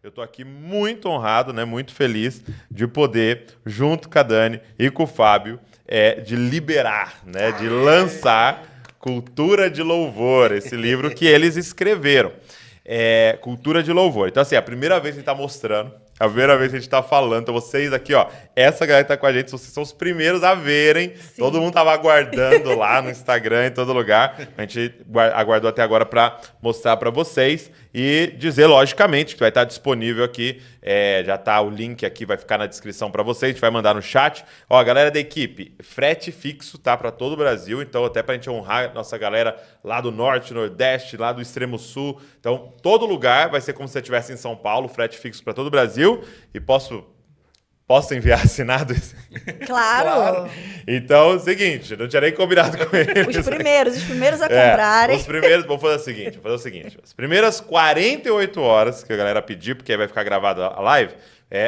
Eu estou aqui muito honrado, né, muito feliz de poder, junto com a Dani e com o Fábio, de liberar, né, de lançar Cultura de Louvor, esse livro que eles escreveram. Cultura de Louvor. Então, assim, é a primeira vez que a gente está mostrando, a primeira vez que a gente está falando. Então, vocês aqui, ó, essa galera que tá com a gente, vocês são os primeiros a verem. Sim. Todo mundo tava aguardando lá no Instagram, em todo lugar. A gente aguardou até agora para mostrar para vocês e dizer, logicamente, que vai estar disponível aqui. Já tá o link aqui, vai ficar na descrição para vocês. A gente vai mandar no chat. Ó, a galera da equipe, frete fixo, tá? Para todo o Brasil. Então, até pra gente honrar nossa galera lá do Norte, Nordeste, lá do Extremo Sul. Então, todo lugar vai ser como se você estivesse em São Paulo, frete fixo para todo o Brasil. E posso enviar assinado? Claro. Então, é o seguinte, não tinha nem combinado com eles. Os primeiros a comprarem. Os primeiros, vou fazer o seguinte. As primeiras 48 horas que a galera pedir, porque aí vai ficar gravada a live,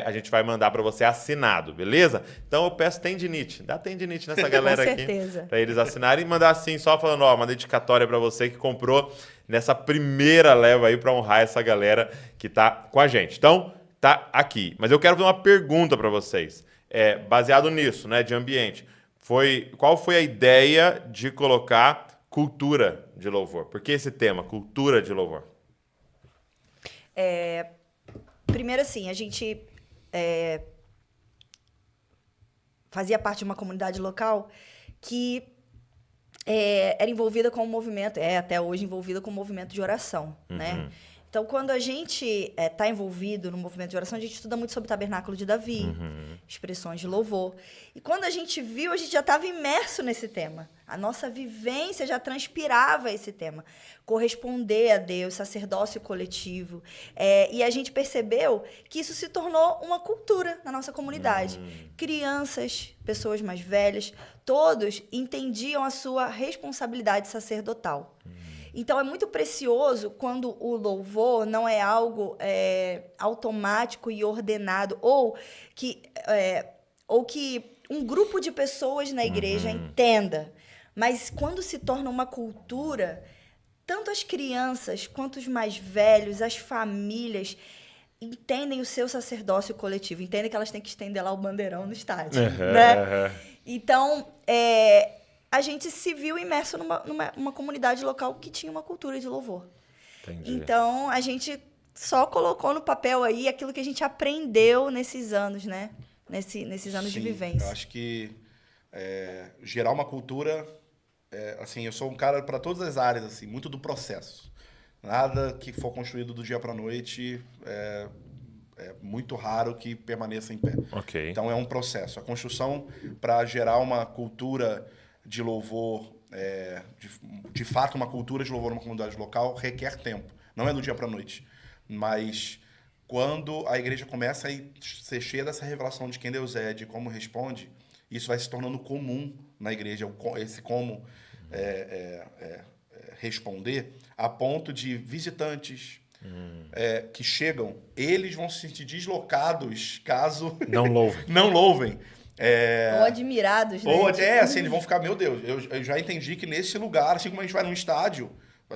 a gente vai mandar para você assinado, beleza? Então eu peço tendinite. Dá tendinite nessa galera aqui. Com certeza. Para eles assinarem e mandar assim, só falando, ó, uma dedicatória para você que comprou nessa primeira leva aí para honrar essa galera que tá com a gente. Então, tá aqui. Mas eu quero fazer uma pergunta para vocês. Baseado nisso, né, de ambiente. Qual foi a ideia de colocar cultura de louvor? Por que esse tema, cultura de louvor? Primeiro, assim, a gente fazia parte de uma comunidade local que era envolvida com o movimento, até hoje envolvida com o movimento de oração, né? Então, quando a gente está envolvido no movimento de oração, a gente estuda muito sobre o tabernáculo de Davi, expressões de louvor. E quando a gente viu, a gente já estava imerso nesse tema. A nossa vivência já transpirava esse tema. Corresponder a Deus, sacerdócio coletivo. E a gente percebeu que isso se tornou uma cultura na nossa comunidade. Crianças, pessoas mais velhas, todos entendiam a sua responsabilidade sacerdotal. Então, é muito precioso quando o louvor não é algo automático e ordenado, ou que um grupo de pessoas na igreja entenda. Mas quando se torna uma cultura, tanto as crianças quanto os mais velhos, as famílias, entendem o seu sacerdócio coletivo, entendem que elas têm que estender lá o bandeirão no estádio. Né? Então, a gente se viu imerso numa comunidade local que tinha uma cultura de louvor. Entendi. Então, a gente só colocou no papel aí aquilo que a gente aprendeu nesses anos, né? Nesses anos de vivência. Eu acho que gerar uma cultura... assim, eu sou um cara para todas as áreas, assim, muito do processo. Nada que for construído do dia para a noite é muito raro que permaneça em pé. Okay. Então, é um processo. A construção para gerar uma cultura de louvor, de fato, uma cultura de louvor numa comunidade local, requer tempo. Não é do dia para a noite. Mas quando a igreja começa a ser cheia dessa revelação de quem Deus é, de como responde, isso vai se tornando comum na igreja, esse como responder, a ponto de visitantes que chegam, eles vão se sentir deslocados caso não louvem. Ou admirados, né? Assim, eles vão ficar, meu Deus, eu já entendi que nesse lugar, assim como a gente vai num estádio,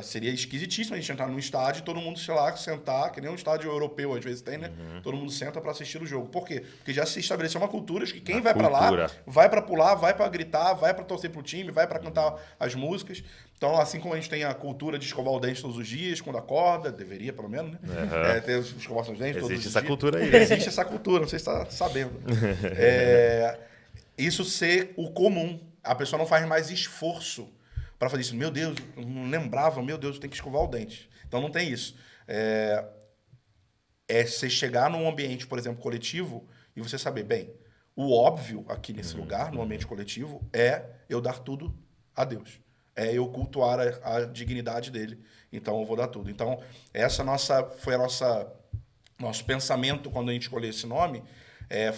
seria esquisitíssimo a gente entrar num estádio e todo mundo, sei lá, sentar, que nem um estádio europeu às vezes tem, né? Todo mundo senta para assistir o jogo. Por quê? Porque já se estabeleceu uma cultura de que quem vai para lá, vai para pular, vai para gritar, vai para torcer pro time, vai para cantar as músicas. Então, assim como a gente tem a cultura de escovar o dente todos os dias, quando acorda, deveria pelo menos, né? Ter escovar seus dentes todos os dias. Existe essa cultura aí. Existe essa cultura, não sei se você está sabendo. Isso ser o comum. A pessoa não faz mais esforço para fazer isso. Meu Deus, eu não lembrava, meu Deus, eu tenho que escovar o dente. Então, não tem isso. Você chegar num ambiente, por exemplo, coletivo, e você saber, bem, o óbvio aqui nesse lugar, no ambiente coletivo, é eu dar tudo a Deus. É eu cultuar a dignidade dele. Então, eu vou dar tudo. Então, essa foi nosso pensamento quando a gente escolheu esse nome,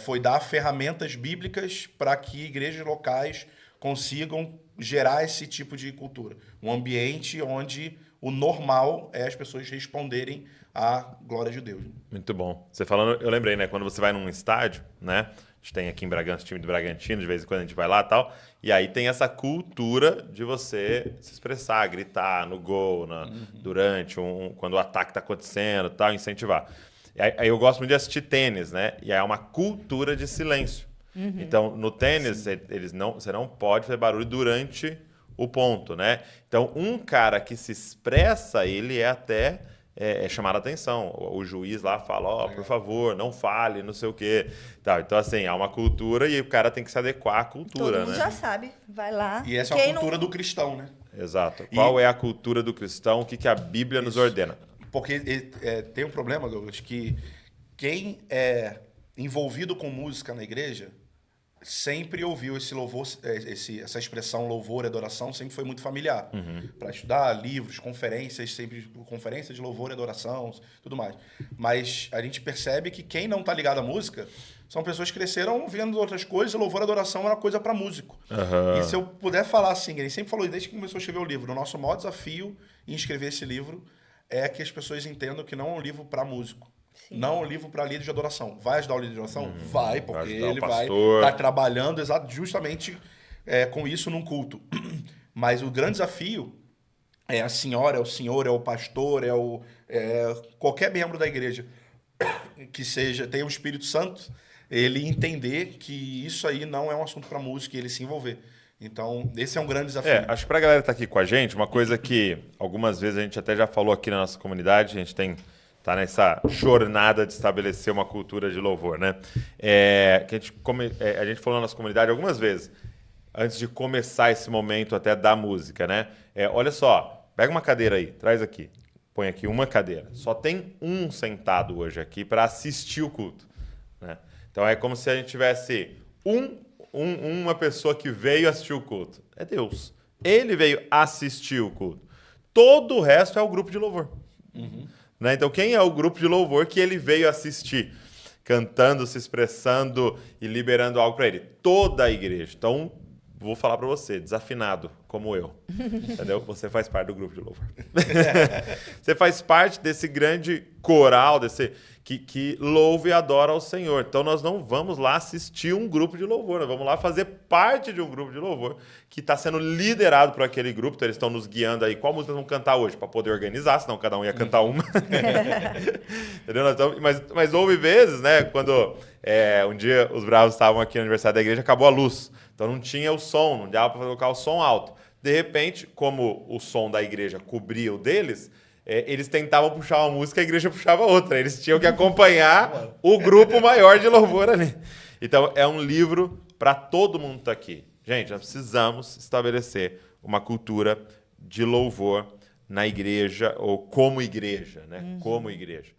foi dar ferramentas bíblicas para que igrejas locais consigam gerar esse tipo de cultura. Um ambiente onde o normal é as pessoas responderem à glória de Deus. Muito bom. Você falando, eu lembrei, né? Quando você vai num estádio, né? A gente tem aqui em Bragança o time do Bragantino, de vez em quando a gente vai lá e tal. E aí tem essa cultura de você se expressar, gritar no gol, durante, quando o ataque está acontecendo, tal, incentivar. Aí eu gosto muito de assistir tênis, né? E aí é uma cultura de silêncio. Então, no tênis, você não pode fazer barulho durante o ponto, né? Então, um cara que se expressa, ele é até chamar a atenção. O juiz lá fala, ó, por favor, não fale, não sei o quê. Tá, então, assim, há uma cultura e o cara tem que se adequar à cultura, Todo mundo né? já sabe, vai lá. E essa é a cultura do cristão, né? Exato. Qual é a cultura do cristão? O que a Bíblia nos ordena? Porque tem um problema, Douglas, que quem é envolvido com música na igreja sempre ouviu esse louvor, essa expressão louvor e adoração sempre foi muito familiar. Para estudar livros, conferências, sempre conferências de louvor e adoração, tudo mais. Mas a gente percebe que quem não está ligado à música são pessoas que cresceram vendo outras coisas, e louvor e adoração era coisa para músico. E se eu puder falar assim, ele sempre falou, desde que começou a escrever o livro, o nosso maior desafio em escrever esse livro é que as pessoas entendam que não é um livro para músico. Sim. Não é um livro para líder de adoração. Vai ajudar o líder de adoração? Vai, porque ele vai estar trabalhando justamente com isso num culto. Mas o grande desafio é a senhora, é o senhor, é o pastor, qualquer membro da igreja que tenha o Espírito Santo, ele entender que isso aí não é um assunto para música e ele se envolver. Então, esse é um grande desafio. Acho que para a galera que está aqui com a gente, uma coisa que algumas vezes a gente até já falou aqui na nossa comunidade, a gente tá nessa jornada de estabelecer uma cultura de louvor, né? Que a gente falou na nossa comunidade algumas vezes, antes de começar esse momento até da música, né? Olha só, pega uma cadeira aí, traz aqui, põe aqui uma cadeira. Só tem um sentado hoje aqui para assistir o culto, né? Então é como se a gente tivesse uma pessoa que veio assistir o culto. É Deus. Ele veio assistir o culto. Todo o resto é o grupo de louvor. Né? Então, quem é o grupo de louvor que ele veio assistir? Cantando, se expressando e liberando algo para ele. Toda a igreja. Então, vou falar para você, desafinado, como eu. Entendeu? Você faz parte do grupo de louvor. Você faz parte desse grande coral, que louva e adora ao Senhor. Então, nós não vamos lá assistir um grupo de louvor. Nós vamos lá fazer parte de um grupo de louvor que está sendo liderado por aquele grupo. Então, eles estão nos guiando aí. Qual música nós vamos cantar hoje? Para poder organizar, senão cada um ia cantar uma. Entendeu? Mas houve vezes, né? Quando um dia os bravos estavam aqui no aniversário da igreja, acabou a luz. Então, não tinha o som, não dava para colocar o som alto. De repente, como o som da igreja cobria o deles, eles tentavam puxar uma música, a igreja puxava outra. Eles tinham que acompanhar o grupo maior de louvor ali. Então, é um livro para todo mundo que está aqui. Gente, nós precisamos estabelecer uma cultura de louvor na igreja, ou como igreja, né? Como igreja.